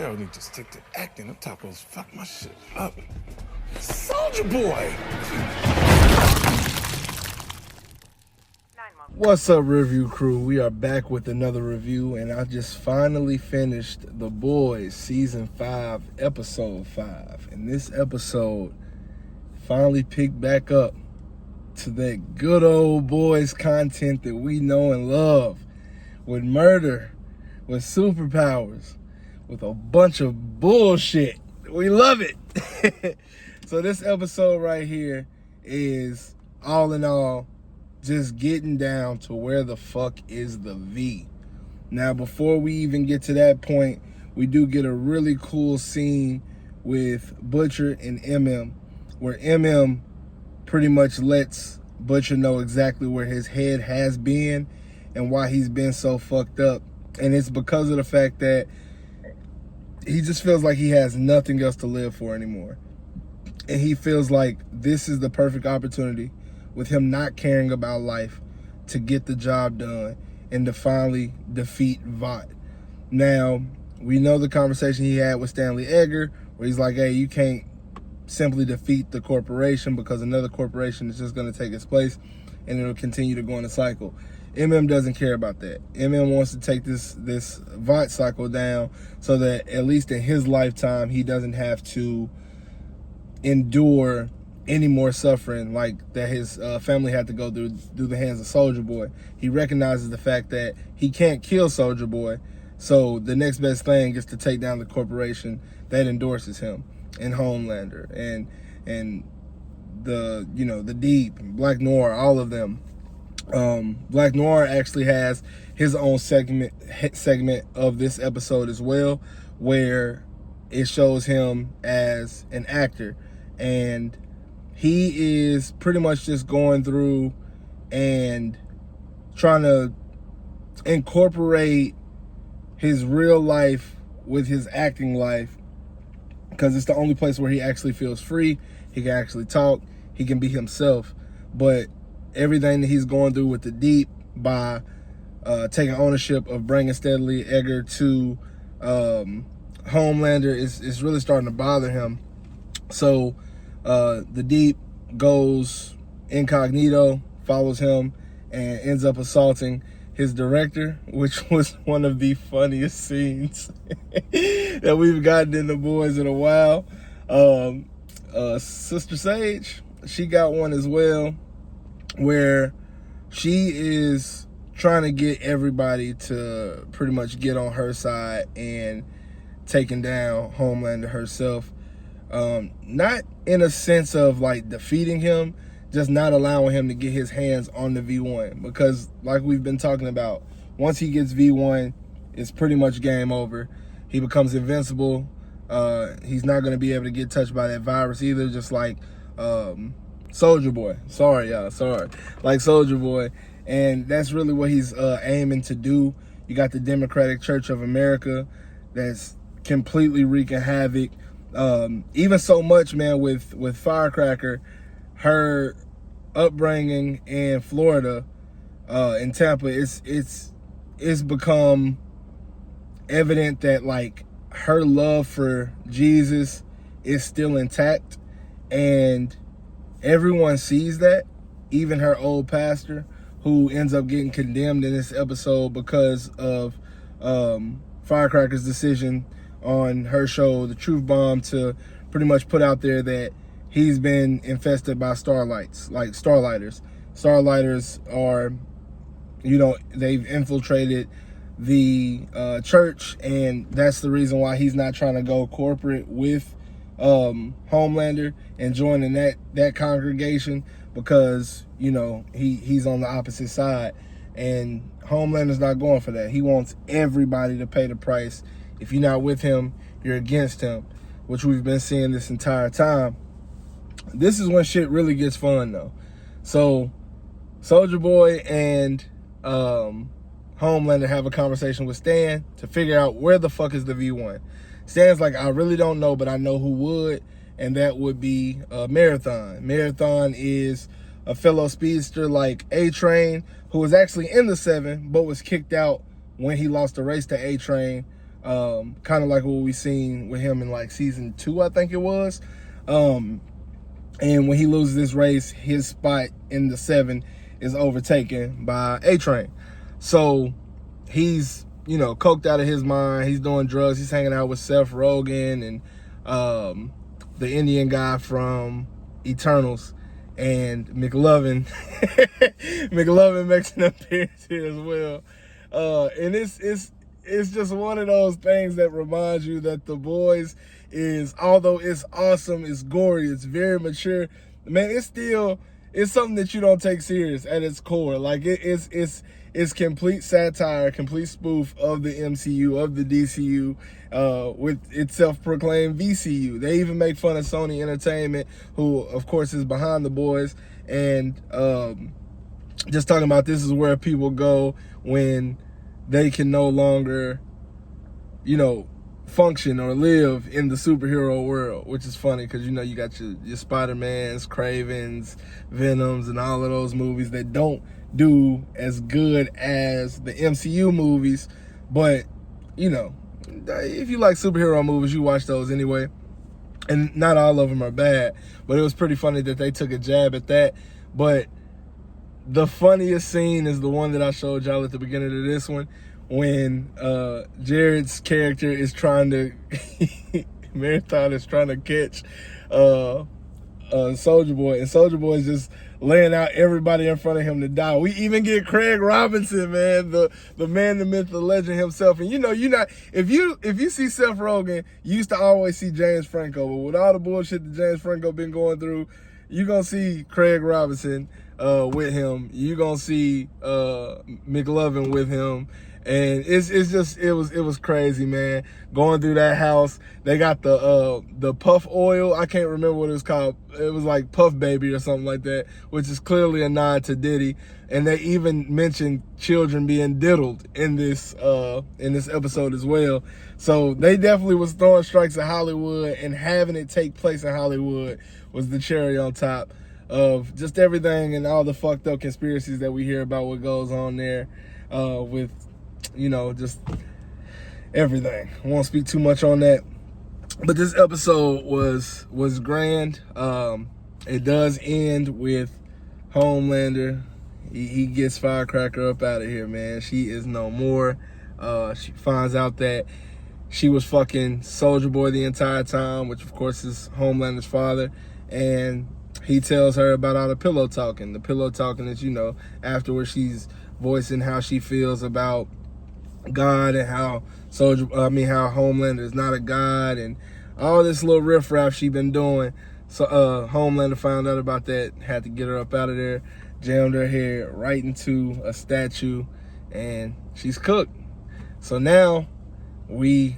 Y'all need to stick to acting. Them tacos fuck my shit up. Soldier Boy! What's up, Rearview crew? We are back with another review, and I just finally finished The Boys Season 5, Episode 5. And this episode finally picked back up to that good old boys content that we know and love, with murder, with superpowers, with a bunch of bullshit. We love it. So this episode right here is, all in all, just getting down to where the fuck is the V. Now, before we even get to that point, we do get a really cool scene with Butcher and MM, where MM pretty much lets Butcher know exactly where his head has been and why he's been so fucked up. And it's because of the fact that he just feels like he has nothing else to live for anymore. And he feels like this is the perfect opportunity, with him not caring about life, to get the job done and to finally defeat Vought. Now, we know the conversation he had with Stanley Edgar, where he's like, hey, you can't simply defeat the corporation because another corporation is just going to take its place and it'll continue to go in a cycle. MM doesn't care about that. MM wants to take this Vought cycle down so that at least in his lifetime, he doesn't have to endure any more suffering like that his family had to go through the hands of Soldier Boy. He recognizes the fact that he can't kill Soldier Boy, so the next best thing is to take down the corporation that endorses him, and Homelander and the Deep, Black Noir, all of them. Black Noir actually has his own segment of this episode as well, where it shows him as an actor, and he is pretty much just going through and trying to incorporate his real life with his acting life, because it's the only place where he actually feels free. He can actually talk. He can be himself. But everything that he's going through with the Deep, by taking ownership of bringing Stanley Edgar to Homelander, is really starting to bother him. So the Deep goes incognito, follows him, and ends up assaulting his director, which was one of the funniest scenes that we've gotten in The Boys in a while. Sister Sage, she got one as well, where she is trying to get everybody to pretty much get on her side and taking down Homelander herself. Not in a sense of like defeating him, just not allowing him to get his hands on the V1, because like we've been talking about, once he gets V1, it's pretty much game over. He becomes invincible. He's not going to be able to get touched by that virus either, just like Soldier Boy. Sorry, y'all. Sorry. Like Soldier Boy. And that's really what he's aiming to do. You got the Democratic Church of America that's completely wreaking havoc. Even so much, man, with Firecracker, her upbringing in Florida, in Tampa, it's become evident that like her love for Jesus is still intact, and everyone sees that. Even her old pastor, who ends up getting condemned in this episode because of Firecracker's decision on her show, The Truth Bomb, to pretty much put out there that he's been infested by starlighters. Starlighters are, they've infiltrated the church, and that's the reason why he's not trying to go corporate with Homelander and joining that congregation, because he's on the opposite side, and Homelander's not going for that. He wants everybody to pay the price. If you're not with him, you're against him, which we've been seeing this entire time. This is when shit really gets fun, though. So Soldier Boy and Homelander have a conversation with Stan to figure out where the fuck is the V1. Stan's like, I really don't know, but I know who would, and that would be Marathon. Marathon is a fellow speedster like A-Train, who was actually in the 7, but was kicked out when he lost the race to A-Train kind of like what we seen with him in like season 2, I think it was. And when he loses this race, his spot in the 7 is overtaken by A-Train. So he's, coked out of his mind. He's doing drugs. He's hanging out with Seth Rogen and the Indian guy from Eternals, and McLovin. McLovin makes an appearance here as well. And it's just one of those things that reminds you that The Boys is, although it's awesome, it's gory, it's very mature, man, it's something that you don't take serious at its core. Like it's complete satire, complete spoof of the MCU, of the DCU, with its self-proclaimed VCU. They even make fun of Sony Entertainment, who of course is behind The Boys, and just talking about this is where people go when they can no longer, function or live in the superhero world, which is funny because, you got your Spider-Mans, Cravens, Venoms, and all of those movies that don't do as good as the MCU movies. But, if you like superhero movies, you watch those anyway. And not all of them are bad, but it was pretty funny that they took a jab at that. But the funniest scene is the one that I showed y'all at the beginning of this one, when Jared's character is trying to Marathon is trying to catch Soulja Boy, and Soulja Boy is just laying out everybody in front of him to die. We even get Craig Robinson, man, the man, the myth, the legend himself. And if you see Seth Rogen, you used to always see James Franco, but with all the bullshit that James Franco been going through, you're gonna see Craig Robinson with him. You're gonna see McLovin with him. And it was crazy, man. Going through that house, they got the Puff oil. I can't remember what it was called. It was like Puff Baby or something like that, which is clearly a nod to Diddy. And they even mentioned children being diddled in this episode as well. So they definitely was throwing strikes at Hollywood, and having it take place in Hollywood was the cherry on top of just everything and all the fucked up conspiracies that we hear about what goes on there with, just everything. I won't speak too much on that. But this episode was grand. It does end with Homelander. He gets Firecracker up out of here, man. She is no more. She finds out that she was fucking Soulja Boy the entire time, which of course is Homelander's father. And he tells her about all the pillow talking. The pillow talking is, afterwards she's voicing how she feels about God and how Homelander is not a god, and all this little riffraff she been doing. So Homelander found out about that, had to get her up out of there, jammed her head right into a statue, and she's cooked. So now we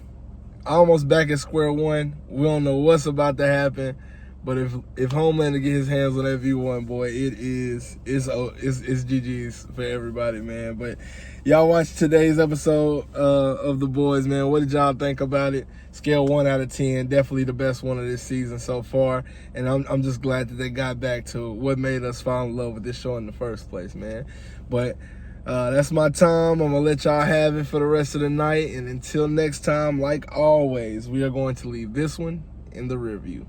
almost back at square one. We don't know what's about to happen, but if Homelander get his hands on that V1, boy, it's GG's for everybody, man. But y'all watch today's episode of The Boys, man. What did y'all think about it? Scale 1 out of 10, definitely the best one of this season so far. And I'm just glad that they got back to what made us fall in love with this show in the first place, man. But that's my time. I'm gonna let y'all have it for the rest of the night. And until next time, like always, we are going to leave this one in the rear view.